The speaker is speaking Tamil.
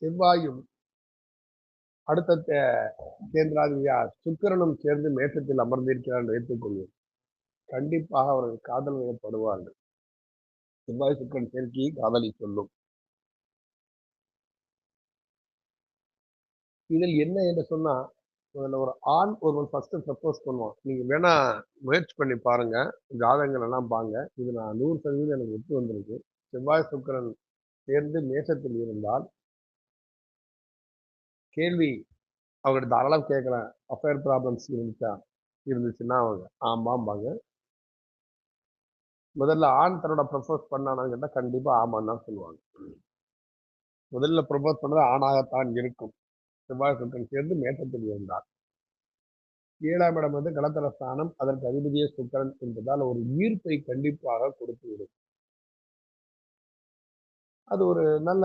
செவ்வாயும் அடுத்த கேந்திராதிபதியார் சுக்கிரனும் சேர்ந்து மேஷத்தில் அமர்ந்திருக்கிறார் என்று வைத்துக் கொள்வோம். கண்டிப்பாக அவர்கள் காதல் வயப்படுவார்கள். செவ்வாய் சுக்கிரன் சேர்க்கையை காதலை சொல்லும். இதில் என்ன என்று சொன்னா, அதுல ஒரு ஆண் ஒருவன் ஃபர்ஸ்ட் ப்ரப்போஸ் பண்ணுவான். நீங்க வேணா முயற்சி பண்ணி பாருங்க. ஜாதகங்கள் எல்லாம் பாருங்க. இது நான் 100% எனக்கு ஒத்து வந்திருக்கு. செவ்வாய் சுக்கிரன் சேர்ந்து மேஷத்தில் இருந்தால் கேள்வி அவங்ககிட்ட தாராளம் கேட்கலாம். அஃபேர் ப்ராப்ளம்ஸ் இருந்துச்சுன்னா அவங்க ஆமாம்பாங்க. முதல்ல ஆண் தன்னோட ப்ரப்போஸ் பண்ணானான்னு கேட்டா கண்டிப்பா ஆமான்னு தான் சொல்லுவாங்க. முதல்ல ப்ரப்போஸ் பண்றது ஆணாகத்தான் இருக்கும். செவ்வாய் சுக்கிரன் சேர்ந்து மேஷத்தில் இருந்தார். 7ஆம் இடம் வந்து களத்திர ஸ்தானம். அதற்கு அதிபதியே சுக்கிரன் என்பதால் ஒரு ஈர்ப்பை கண்டிப்பாக கொடுத்து விடும். அது ஒரு நல்ல